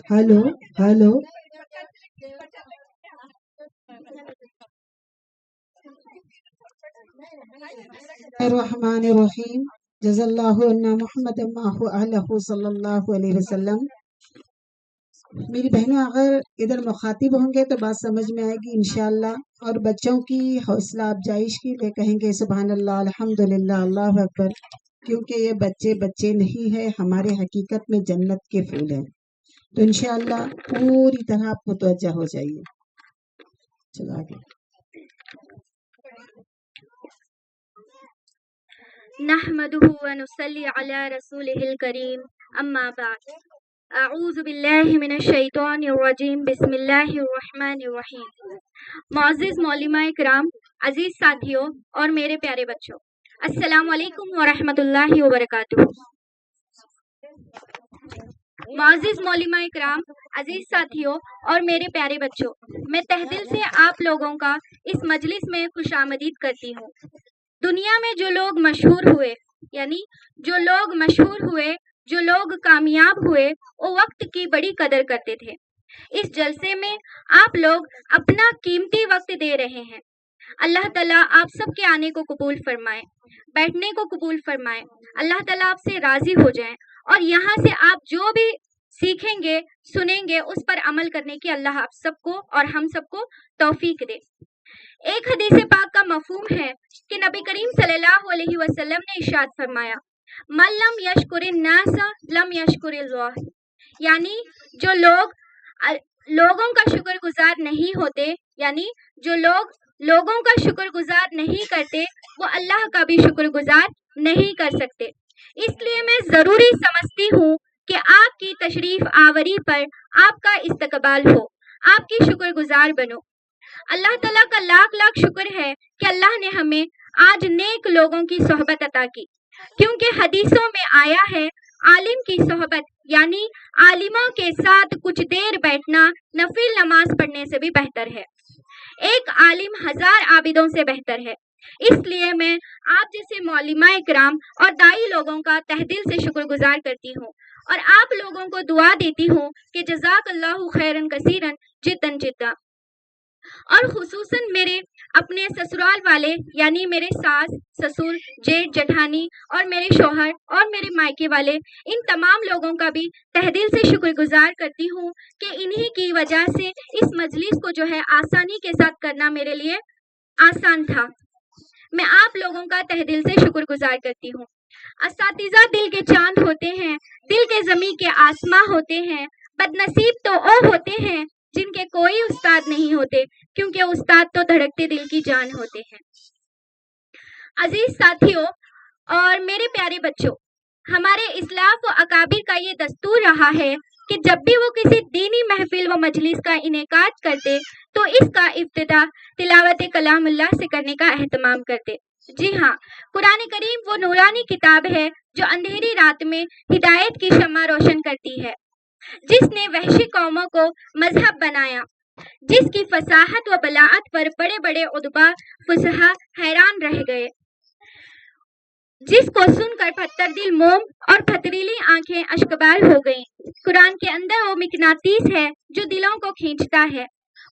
Hello hello الرحمن الرحیم جزا اللہ عنا محمد صلی اللہ علیہ وسلم. میری بہنوں اگر ادھر مخاطب ہوں گے تو بات سمجھ میں آئے گی انشاءاللہ، اور بچوں کی حوصلہ افزائش کی لیے کہیں گے سبحان اللہ الحمدللہ اللہ اکبر، کیونکہ یہ بچے بچے نہیں ہے، ہمارے حقیقت میں جنت کے پھول ہیں. تو انشاءاللہ پوری طرح آپ متوجہ ہو جائیے. چلو آگے. نحمده ونصلي على رسوله الكريم اما بعد اعوذ باللہ من الشیطان الرجیم بسم اللہ الرحمن الرحیم. معزز معلمہ کرام، عزیز ساتھیوں اور میرے پیارے بچوں، السلام علیکم ورحمۃ اللہ وبرکاتہ. معزز معلمہ کرام، عزیز ساتھیوں اور میرے پیارے بچوں، میں تہ دل سے آپ لوگوں کا اس مجلس میں خوش آمدید کرتی ہوں. دنیا میں جو لوگ مشہور ہوئے، یعنی جو لوگ مشہور ہوئے، جو لوگ کامیاب ہوئے، وہ وقت کی بڑی قدر کرتے تھے. اس جلسے میں آپ لوگ اپنا قیمتی وقت دے رہے ہیں. اللہ تعالیٰ آپ سب کے آنے کو قبول فرمائے، بیٹھنے کو قبول فرمائے. اللہ تعالیٰ آپ سے راضی ہو جائیں اور یہاں سے آپ جو بھی سیکھیں گے سنیں گے اس پر عمل کرنے کی اللہ آپ سب کو اور ہم سب کو توفیق دے. ایک حدیث پاک کا مفہوم ہے کہ نبی کریم صلی اللہ علیہ وسلم نے ارشاد فرمایا، من لم یشکر الناس لم یشکر اللہ، یعنی جو لوگوں کا شکر گزار نہیں ہوتے، یعنی جو لوگوں کا شکر گزار نہیں کرتے، وہ اللہ کا بھی شکر گزار نہیں کر سکتے. اس لیے میں ضروری سمجھتی ہوں کہ آپ کی تشریف آوری پر آپ کا استقبال ہو، آپ کی شکر گزار بنو. اللہ تعالیٰ کا لاکھ لاکھ شکر ہے کہ اللہ نے ہمیں آج نیک لوگوں کی صحبت عطا کی، کیونکہ حدیثوں میں آیا ہے عالم کی صحبت یعنی عالموں کے ساتھ کچھ دیر بیٹھنا نفل نماز پڑھنے سے بھی بہتر ہے. ایک عالم 1000 عابدوں سے بہتر ہے. اس لیے میں آپ جیسے معلمہ کرام اور دائی لوگوں کا تہ دل سے شکر گزار کرتی ہوں اور آپ لوگوں کو دعا دیتی ہوں کہ جزاک اللہ خیرن کثیرن جداً جدا. اور خصوصاً میرے اپنے سسرال والے یعنی میرے ساس، سسر، جیٹھ، جٹھانی اور میرے شوہر اور میرے مائکے والے، ان تمام لوگوں کا بھی تہ دل سے شکر گزار کرتی ہوں کہ انہی کی وجہ سے اس مجلس کو جو ہے آسانی کے ساتھ کرنا میرے لیے آسان تھا. میں آپ لوگوں کا تہ دل سے شکر گزار کرتی ہوں. اساتذہ دل کے چاند ہوتے ہیں، دل کے زمیں کے آسماں ہوتے ہیں. بد نصیب تو وہ ہوتے ہیں جن کے کوئی استاد نہیں ہوتے، کیونکہ استاد تو دھڑکتے دل کی جان ہوتے ہیں. عزیز ساتھیوں اور میرے پیارے بچوں، ہمارے اسلاف و اکابر کا یہ دستور رہا ہے کہ جب بھی وہ کسی دینی محفل و مجلس کا انعقاد کرتے تو اس کا افتتاح تلاوت کلام اللہ سے کرنے کا اہتمام کرتے. جی ہاں، قرآن کریم وہ نورانی کتاب ہے جو اندھیری رات میں ہدایت کی شمع روشن کرتی ہے، جس نے وحشی قوموں کو مذہب بنایا، جس کی فصاحت و بلاغت پر بڑے بڑے ادبا فصحا حیران رہ گئے، جس کو سن کر پتھر دل موم اور پتھریلی آنکھیں اشکبار ہو گئیں. قرآن کے اندر وہ مقناطیس ہے جو دلوں کو کھینچتا ہے،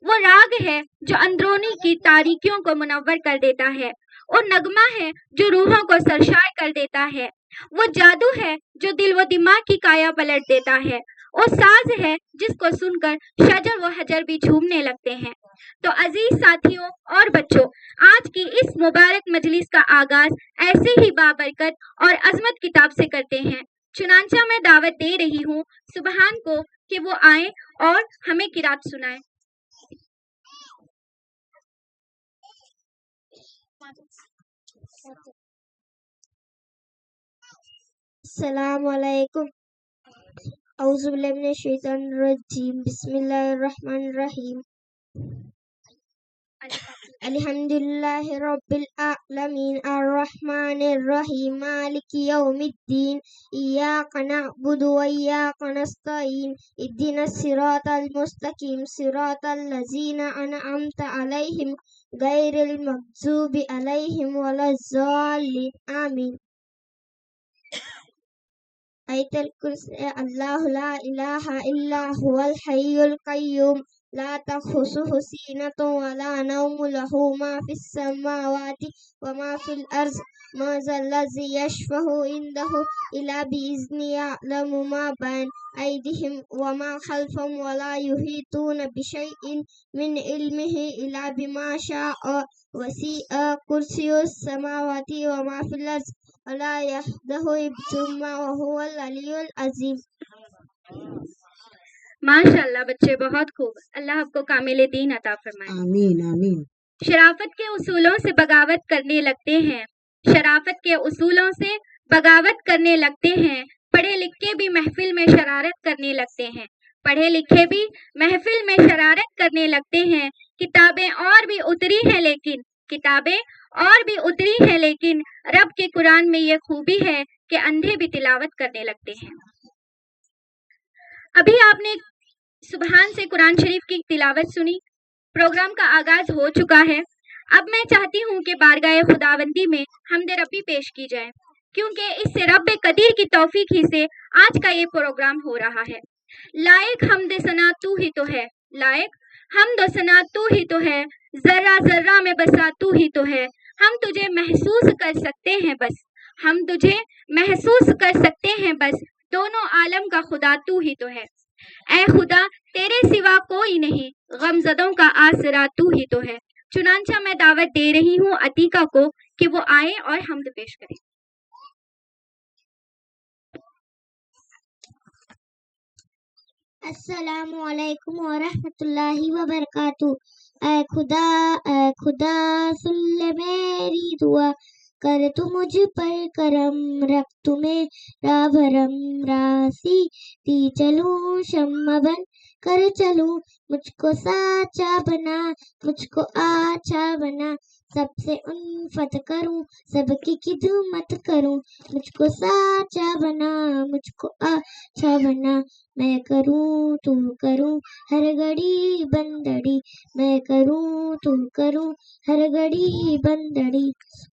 وہ راگ ہے جو اندرونی کی تاریکیوں کو منور کر دیتا ہے، وہ نغمہ ہے جو روحوں کو سرشار کر دیتا ہے، وہ جادو ہے جو دل و دماغ کی کایا پلٹ دیتا ہے، وہ ساز ہے جس کو سن کر شجر و حجر بھی جھومنے لگتے ہیں. تو عزیز ساتھیوں اور بچوں، آج کی اس مبارک مجلس کا آغاز ایسے ہی بابرکت اور عظمت کتاب سے کرتے ہیں चुनांचा मैं दावत दे रही हूँ सुबहान को कि वो आए और हमें किरात सुनाए। अस्सलामुअलैकुम। औज़ुबिल्लाहि मिनश्शैतानिर्रजीम। बिस्मिल्लाहिर्रहमानिर्रहीम। अल्हम्दुलिल्लाहि रब्बिल आलमीन अर्रहमानिर्रहीम मालिकि यौमिद्दीन इय्याका नअबुदु व इय्याका नस्तईन इहदिनस सिरातल मुस्तकीम सिरातल लज़ीना अनअमता अलैहिम गैरिल मग़ज़ूबि अलैहिम वलज़्ज़ालिन आमीन। आयतल कुर्सी अल्लाहु ला इलाहा इल्ला हुवल हय्युल क़य्यूम ला तख़ुज़ुहु सीनतुन वला नौम लहू मा फ़िस समावाति व मा फ़िल अर्ज़ मा ज़ल्लज़ी यशफ़अु इंदहु इल्ला बिइज़्निही यअलमु मा बैन अयदीहिम व मा ख़ल्फ़हुम व ला युहीतूना बिशैइन मिन इल्मिही इल्ला बिमा शाअ वसिअ कुर्सियुस समावाति व मा फ़िल अर्ज़ वला यहूदुहु हिफ्ज़ुहुमा व हुवल अलियुल अज़ीम। माशाअल्लाह बच्चे, बहुत खूब। अल्लाह आपको कामिल दीन अता फरमाए। आमीन आमीन। शराफत के उसूलों से बगावत करने लगते हैं, शराफत के उसूलों से बगावत करने लगते हैं। पढ़े लिखे भी महफिल में शरारत करने लगते हैं, पढ़े लिखे भी महफिल में शरारत करने लगते हैं। किताबें और भी उतरी हैं लेकिन रब के कुरान में ये खूबी है कि अंधे भी तिलावत करने लगते हैं। अभी आपने सुबहान से कुरान शरीफ की तिलावत सुनी। प्रोग्राम का आगाज हो चुका है। अब मैं चाहती हूँ कि बारगाह खुदावंदी में हमद रब्बी पेश की जाए, क्योंकि इससे रब कदीर की तौफीक ही से आज का ये प्रोग्राम हो रहा है। लायक हमद सना तू ही तो है, लायक हमद सना तू ही तो है, जर्रा जर्रा में बसा तू ही तो है। हम तुझे महसूस कर सकते हैं बस, हम तुझे महसूस कर सकते हैं बस, दोनों आलम का खुदा तू ही तो है। ऐ खुदा तेरे सिवा कोई नहीं, गमजदों का आसरा तू ही तो है। चुनांचा मैं दावत दे रही हूँ अतीका को कि वो आए और हमद पेश करें। अस्सलामु अलैकुम व रहमतुल्लाहि व बरकातुहू। ऐ खुदा सुन ले मेरी दुआ, कर तू मुझ पर करम, रख तू मेरा भरम। रासी ती चलूं शम्मा बन कर चलूं, मुझको साचा बना, मुझको आचा बना। सबसे उल्फत करूं, सबकी खिदमत करूं, मुझको साचा बना, मुझको आचा बना। मैं करूं तू करूं हर घड़ी बंदड़ी, मैं करूं तू करूं हर घड़ी बंदड़ी।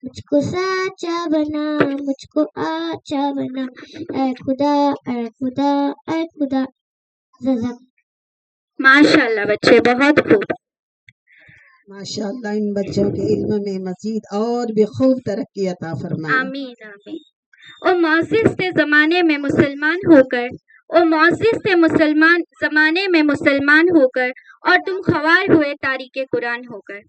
मुझको साचा बना, मुझको आचा बना। ऐ खुदा ऐ खुदा ऐ खुदा। जज़ाक। माशाअल्लाह बच्चे, बहुत खूब। माशाअल्लाह, इन बच्चों के इल्म में मजीद और भी खूब तरक्की अता फरमाए। आमीन आमीन। और मौजिज़ से ज़माने में मुसलमान होकर, और मौजिज़ से मुसलमान ज़माने में मुसलमान होकर, और तुम ख्वार हुए तारीके कुरान होकर।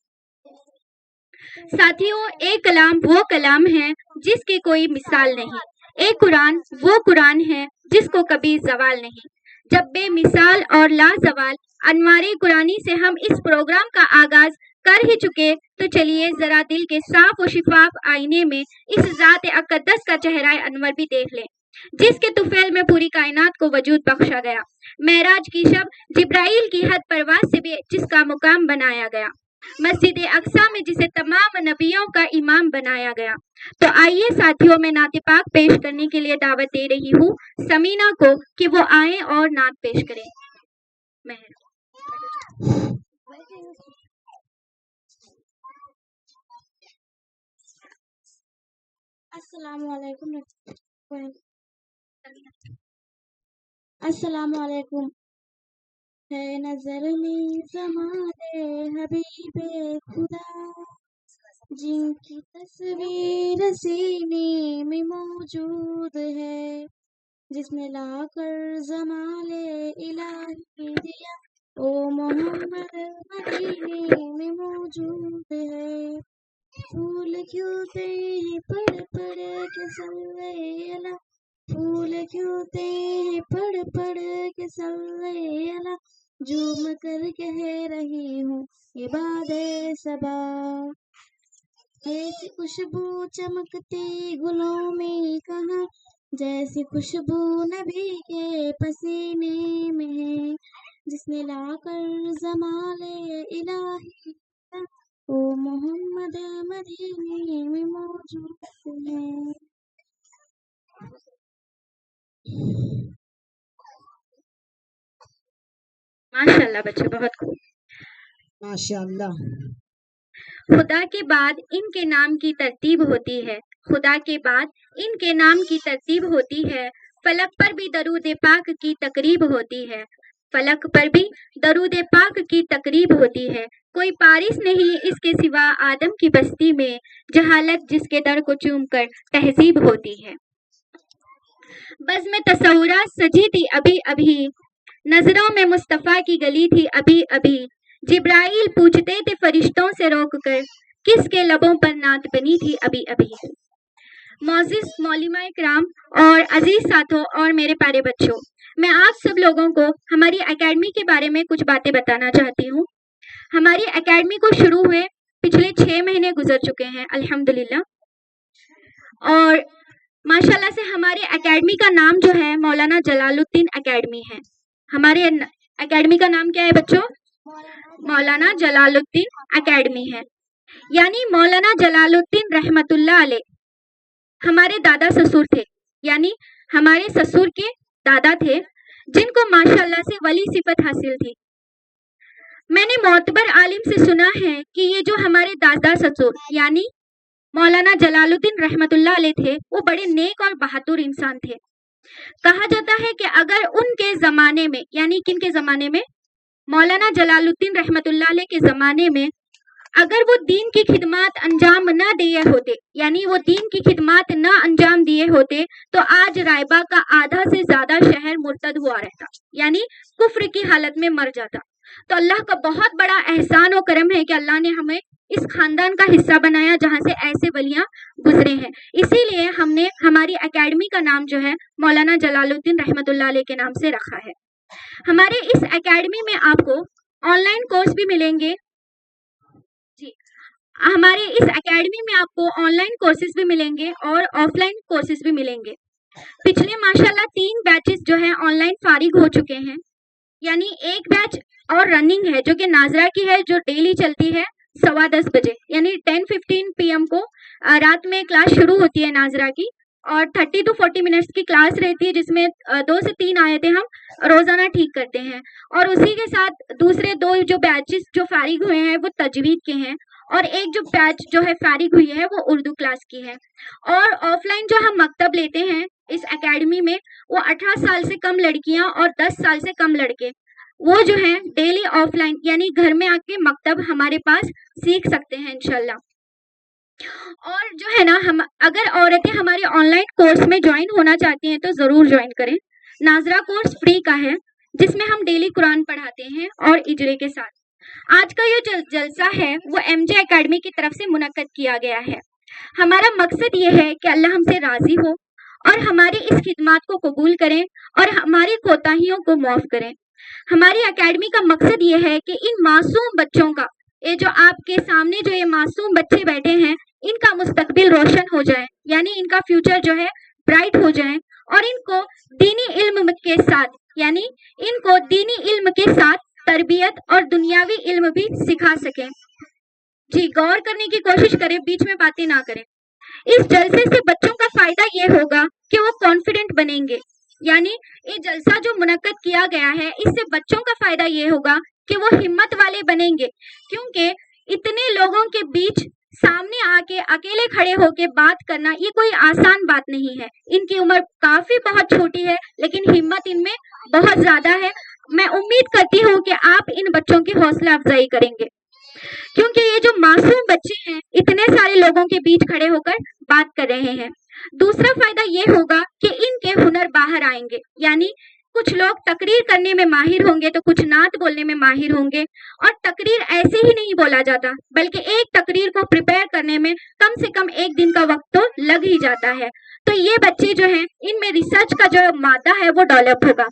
साथियों, एक कलाम वो कलाम है जिसकी कोई मिसाल नहीं, एक कुरान वो कुरान है जिसको कभी जवाल नहीं। जब बेमिसाल और लाजवाल अनवारे कुरानी से हम इस प्रोग्राम का आगाज कर ही चुके, तो चलिए जरा दिल के साफ और शिफाफ आईने में इस जात अक़द्दस का चेहरा अनवर भी देख लें, जिसके तुफैल में पूरी कायनात को वजूद बख्शा गया। मेराज की शब जिब्राइल की हद परवाज से भी जिसका मुकाम बनाया गया, मस्जिद अक्सा में जिसे तमाम नबियों का इमाम बनाया गया। तो आइए साथियों, मैं नात पाक पेश करने के लिए दावत दे रही हूँ समीना को कि वो आए और नात पेश करें। अस्सलामु अलैकुम। है नजर में ज़माने हबीबे खुदा, जिनकी तस्वीर सीने में मौजूद है, जिसने लाकर जमाले इलाही दिया, ओ मोहम्मद मदीने में मौजूद है। फूल खिलते हैं पढ़ पढ़ के सल्ले अला, پھول کھلتے ہیں پڑھ پڑھ کے صلی اللہ، جھوم کر کہہ رہی ہوں یہ باد صبا، ایسی خوشبو چمکتی گلوں میں کہاں، جیسی خوشبو نبی کے پسینے میں ہے، جس نے لا کر زمال الہی وہ محمد مدینے میں موجود ہے۔ ماشاء اللہ بچے، بہت خوب۔ ماشاء اللہ۔ خدا کے بعد ان کے نام کی ترتیب ہوتی ہے، خدا کے بعد ان کے نام کی ترتیب ہوتی ہے، فلک پر بھی درود پاک کی تقریب ہوتی ہے، فلک پر بھی درود پاک کی تقریب ہوتی ہے، کوئی پارس نہیں اس کے سوا آدم کی بستی میں، جہالت جس کے در کو چوم کر تہذیب ہوتی ہے۔ بزم تصورات سجی تھی ابھی ابھی، نظروں میں مصطفیٰ کی گلی تھی ابھی ابھی، جبرائیل پوچھتے تھے فرشتوں سے روک کر، کس کے لبوں پر نعت بنی تھی ابھی ابھی۔ معزز مولمہ کرام اور عزیز ساتھوں اور میرے پیارے بچوں، میں آپ سب لوگوں کو ہماری اکیڈمی کے بارے میں کچھ باتیں بتانا چاہتی ہوں۔ ہماری اکیڈمی کو شروع ہوئے پچھلے 6 مہینے گزر چکے ہیں الحمدللہ، اور ماشاءاللہ سے ہمارے اکیڈمی کا نام جو ہے مولانا جلال الدین اکیڈمی ہے۔ ہمارے اکیڈمی کا نام کیا ہے بچوں؟ مولانا جلال الدین اکیڈمی ہے، یعنی مولانا جلال الدین رحمت اللہ علیہ ہمارے دادا سسر تھے، یعنی ہمارے سسر کے دادا تھے، جن کو ماشاءاللہ سے ولی صفت حاصل تھی۔ میں نے معتبر عالم سے سنا ہے کہ یہ جو ہمارے دادا سسر یعنی مولانا جلال الدین رحمت اللہ علیہ تھے، وہ بڑے نیک اور بہادر انسان تھے۔ کہا جاتا ہے کہ اگر ان کے زمانے میں، یعنی کن کے زمانے میں؟ مولانا جلال الدین رحمت اللہ علیہ کے زمانے میں اگر وہ دین کی خدمات انجام نہ دیے ہوتے، یعنی وہ دین کی خدمات نہ انجام دیے ہوتے، تو آج رائبہ کا آدھا سے زیادہ شہر مرتد ہوا رہتا، یعنی کفر کی حالت میں مر جاتا۔ تو اللہ کا بہت بڑا احسان و کرم ہے کہ اللہ نے ہمیں اس خاندان کا حصہ بنایا جہاں سے ایسے ولیاں گزرے ہیں۔ اسی لیے ہم نے ہماری اکیڈمی کا نام جو ہے مولانا جلال الدین رحمت اللہ علیہ کے نام سے رکھا ہے۔ ہمارے اس اکیڈمی میں آپ کو آن لائن کورس بھی ملیں گے، جی ہمارے اس اکیڈمی میں آپ کو آن لائن کورسز بھی ملیں گے اور آف لائن کورسز بھی ملیں گے۔ پچھلے ماشاءاللہ 3 بیچز جو ہیں آن لائن فارغ ہو چکے ہیں، یعنی ایک بیچ اور رننگ ہے جو کہ ناظرہ کی ہے، جو ڈیلی چلتی ہے 10:15 بجے، یعنی 10:15 PM کو رات میں کلاس شروع ہوتی ہے ناظرہ کی، اور 30 to 40 منٹس کی کلاس رہتی ہے، جس میں 2 سے 3 آیتیں ہم روزانہ ٹھیک کرتے ہیں، اور اسی کے ساتھ دوسرے 2 جو بیچز جو فارغ ہوئے ہیں وہ تجوید کے ہیں، اور ایک جو بیچ جو ہے فارغ ہوئی ہے وہ اردو کلاس کی ہے۔ اور آف لائن جو ہم مکتب لیتے ہیں اس اکیڈمی میں، وہ 18 سال سے کم لڑکیاں اور 10 سال سے کم لڑکے، وہ جو ہیں ڈیلی آف لائن یعنی گھر میں آ کے مکتب ہمارے پاس سیکھ سکتے ہیں انشاءاللہ۔ اور جو ہے نا، ہم اگر عورتیں ہمارے آن لائن کورس میں جوائن ہونا چاہتی ہیں تو ضرور جوائن کریں۔ ناظرہ کورس فری کا ہے، جس میں ہم ڈیلی قرآن پڑھاتے ہیں اور اجرے کے ساتھ۔ آج کا یہ جلسہ ہے وہ MJ اکیڈمی کی طرف سے منعقد کیا گیا ہے۔ ہمارا مقصد یہ ہے کہ اللہ ہم سے راضی ہو اور ہماری اس خدمات کو قبول کریں اور ہماری کوتاہیوں کو معاف کریں۔ ہماری اکیڈمی کا مقصد یہ ہے کہ ان معصوم بچوں کا، یہ جو آپ کے سامنے جو یہ معصوم بچے بیٹھے ہیں، ان کا مستقبل روشن ہو جائے، یعنی ان کا فیوچر جو ہے برائٹ ہو جائے، اور ان کو دینی علم کے ساتھ، یعنی ان کو دینی علم کے ساتھ تربیت اور دنیاوی علم بھی سکھا سکیں۔ جی غور کرنے کی کوشش کریں، بیچ میں باتیں نہ کریں۔ اس جلسے سے بچوں کا فائدہ یہ ہوگا کہ وہ کانفیڈنٹ بنیں گے، یعنی یہ جلسہ جو منعقد کیا گیا ہے اس سے بچوں کا فائدہ یہ ہوگا کہ وہ ہمت والے بنیں گے، کیونکہ اتنے لوگوں کے بیچ سامنے آ کے اکیلے کھڑے ہو کے بات کرنا یہ کوئی آسان بات نہیں ہے۔ ان کی عمر کافی بہت چھوٹی ہے، لیکن ہمت ان میں بہت زیادہ ہے۔ میں امید کرتی ہوں کہ آپ ان بچوں کی حوصلہ افزائی کریں گے، کیونکہ یہ جو معصوم بچے ہیں اتنے سارے لوگوں کے بیچ کھڑے ہو کر بات کر رہے ہیں۔ دوسرا فائدہ یہ ہوگا کہ ان کے ہنر باہر آئیں گے، یعنی कुछ लोग तकरीर करने में माहिर होंगे तो कुछ नात बोलने में माहिर होंगे, और तकरीर ऐसे ही नहीं बोला जाता बल्कि एक तकरीर को प्रिपेयर करने में कम से कम 1 दिन का वक्त तो लग ही जाता है। तो ये बच्चे जो हैं, इनमें रिसर्च का जो मादा है वो डेवलप होगा।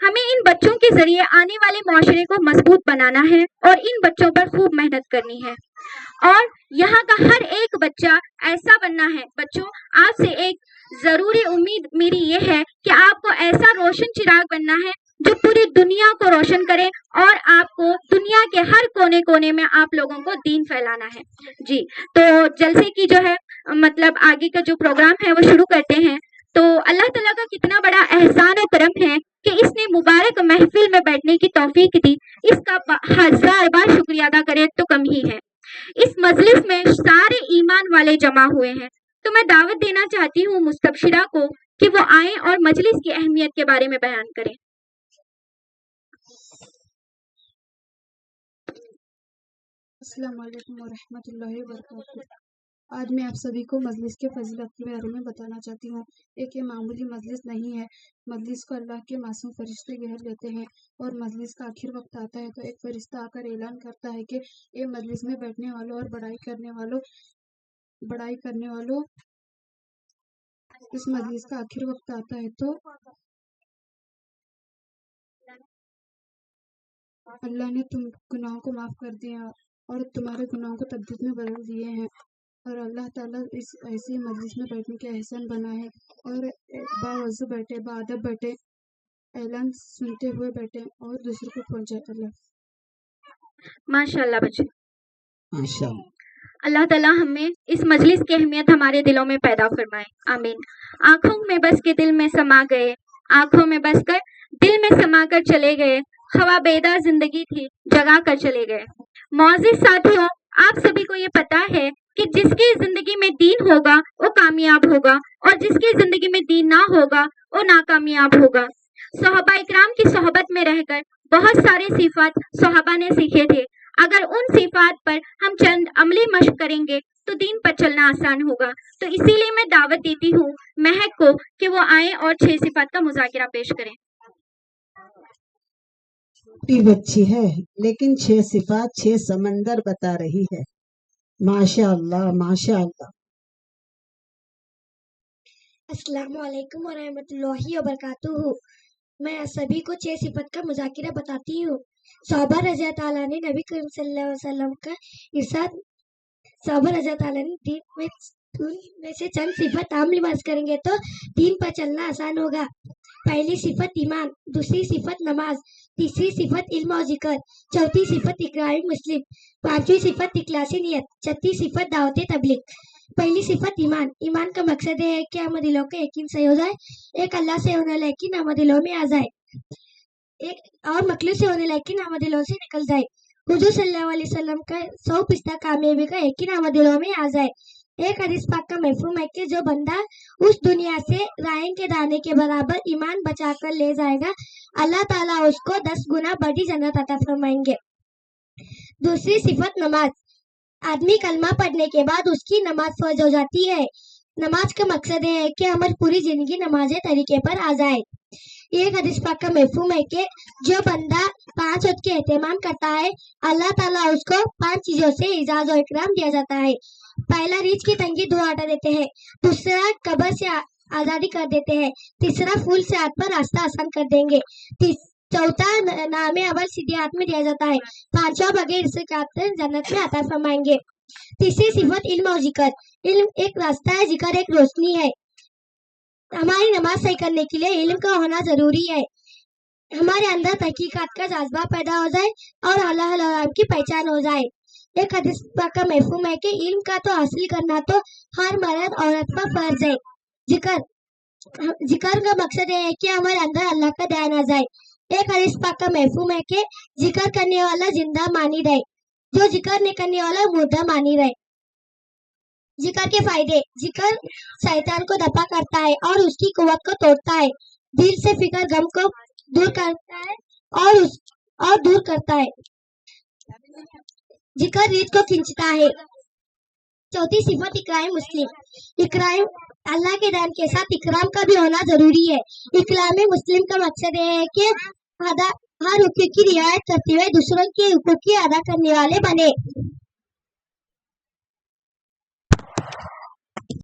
हमें इन बच्चों के जरिए आने वाले मुआशरे को मजबूत बनाना है और इन बच्चों पर खूब मेहनत करनी है, और यहाँ का हर एक बच्चा ऐसा बनना है। बच्चों, आपसे एक जरूरी उम्मीद मेरी ये है कि आपको ऐसा रोशन चिराग बनना है जो पूरी दुनिया को रोशन करे, और आपको दुनिया के हर कोने कोने में आप लोगों को दीन फैलाना है। जी, तो जलसे की जो है मतलब आगे का जो प्रोग्राम है वो शुरू करते हैं। तो अल्लाह ताला का कितना बड़ा एहसान और करम है कि इसने मुबारक महफिल में बैठने की तौफीक दी। इसका 1000 बार शुक्रिया अदा करें तो कम ही है। इस मजलिस में सारे ईमान वाले जमा हुए हैं, तो मैं दावत देना चाहती हूँ मुस्तबशिरा को कि वो आए और मजलिस की अहमियत के बारे में बयान करें। अस्सलाम वालेकुम व रहमतुल्लाहि व बरकातहू। आज मैं आप सभी को मजलिस के फजीलत के बारे में बताना चाहती हूँ। एक ये मामूली मजलिस नहीं है। मजलिस को अल्लाह के मासूम फरिश्ते घेर लेते हैं, और मजलिस का आखिर वक्त आता है तो एक फरिश्ता आकर ऐलान करता है कि ये मजलिस में बैठने वालों और बड़ाई करने वालों, इस मजलिस का आखिर वक्त आता है तो अल्लाह ने तुम गुनाहों को माफ कर दिया और तुम्हारे गुनाहों को तबदील में बदल दिए हैं, और अल्लाह ताला इस ऐसी मजलिस में बैठने के एहसान बना है, और बावजू बैठे, बाअदब बैठे, ऐलान सुनते हुए बैठे और दूसरे को पहुंचाए। अल्लाह माशाल्लाह बच्चे, माशाअल्लाह। अल्लाह ताला हमें इस मजलिस की अहमियत हमारे दिलों में पैदा फरमाए, आमीन। आंखों में बस के दिल में समा गए, आंखों में बस कर दिल में समा कर चले गए, ख्वाबेदा जिंदगी थी जगा कर चले गए। मौजिद साथियों, आप सभी को ये पता है कि जिसकी जिंदगी में दीन होगा वो कामयाब होगा, और जिसकी जिंदगी में दीन ना होगा वो नाकामयाब होगा। सहाबा इकराम की सोहबत में रहकर बहुत सारे सिफात सहाबा ने सीखे थे। अगर उन सिफात पर हम चंद अमली मश्क करेंगे तो दीन पर चलना आसान होगा। तो इसीलिए मैं दावत देती हूँ महक को कि वो आए और 6 सिफात का मुज़ाकिरा पेश करें। छोटी बच्ची है लेकिन 6 सिफात 6 समंदर बता रही है। माशाअल्लाह, माशाअल्लाह। अस्सलाम वालेकुम व रहमतुल्लाहि व बरकातुहू। मैं आप सभी को 6 सिफत का मुज़ाकिरा बताती हूँ। सहाबा रज़ी अल्लाह ताला ने नबी करीम सल्लल्लाहु अलैहि वसल्लम का इरशाद, सहाबा रज़ी अल्लाह ताला ने दीन में से चंद सिफत आम लिबास करेंगे तो दीन पर चलना आसान होगा। पहली सिफत ईमान, दूसरी सिफत नमाज, तीसरी सिफत इल्म और जिक्र, चौथी सिफत इकरार मुस्लिम, पांचवी सिफत इखलासी नियत, छठी सिफत दावत तबलीग। पहली सिफत ईमान। ईमान का मकसद है कि हमारे दिलों का यकीन सही हो जाए, एक अल्लाह से होने वाला यकीन हमारे दिलों में आ जाए, एक और मखलूक से होने वाला यकीन हमारे दिलों से निकल जाए, हुजूर सल्लल्लाहु अलैहि वसल्लम का 100% कामयाबी का यकीन हमारे दिलों में आ जाए। एक हदीस पाक का मफहूम है कि जो बंदा उस दुनिया से राय के दाने के बराबर ईमान बचाकर ले जाएगा, अल्लाह ताला उसको 10 गुना बड़ी जन्नत अता फरमाएंगे। दूसरी सिफत नमाज। आदमी कलमा पढ़ने के बाद उसकी नमाज फर्ज हो जाती है। नमाज का मकसद है कि हमारी पूरी जिंदगी नमाज तरीके पर आ जाए। एक हदीस पाक का मफहूम है कि जो बंदा 5 वक्त के एहतमाम करता है, अल्लाह ताला उसको 5 चीजों से इजाज और इकराम दिया जाता है। पहला, रीछ की तंगी दूर हटा देते हैं। दूसरा, कब्र से आजादी कर देते हैं। तीसरा, फूल से हाथ पर रास्ता आसान कर देंगे। चौथा, नाम अवल सीधे हाथ में दिया जाता है। पांचवा, बगैर इससे जन्नत में अता फरमाएंगे। तीसरी सिफत इल्म और जिक्र। इल्म एक रास्ता है, जिक्र एक रोशनी है। हमारी नमाज सही करने के लिए इल्म का होना जरूरी है। हमारे अंदर तहकीकात का जज्बा पैदा हो जाए और अल्लाह की पहचान हो जाए। एक हदीस पाक का मफहूम है कि इल्म का तो हासिल करना तो हर मर्द औरत पर फर्ज है। जिक्र का मकसद है कि हमारे अंदर अल्लाह का ध्यान आ जाए। एक हदीस पाक का मफहूम है कि जिक्र करने वाला जिंदा मानी रहे, जो जिक्र नहीं करने वाला मुर्दा मानी रहे। जिक्र के फायदे। जिक्र शैतान को दफा करता है और उसकी कुव्वत को तोड़ता है। दिल से फिक्र गम को दूर करता है और दूर करता है। जिक्र रीत को खींचता है। चौथी सिफत इकरार मुस्लिम। अल्लाह के दान के साथ इकराम का भी होना जरूरी है। इकराम मुस्लिम का मकसद ये है कि हर हुकूक की रियायत करते हुए दूसरों के हुकूक की अदा करने वाले बने।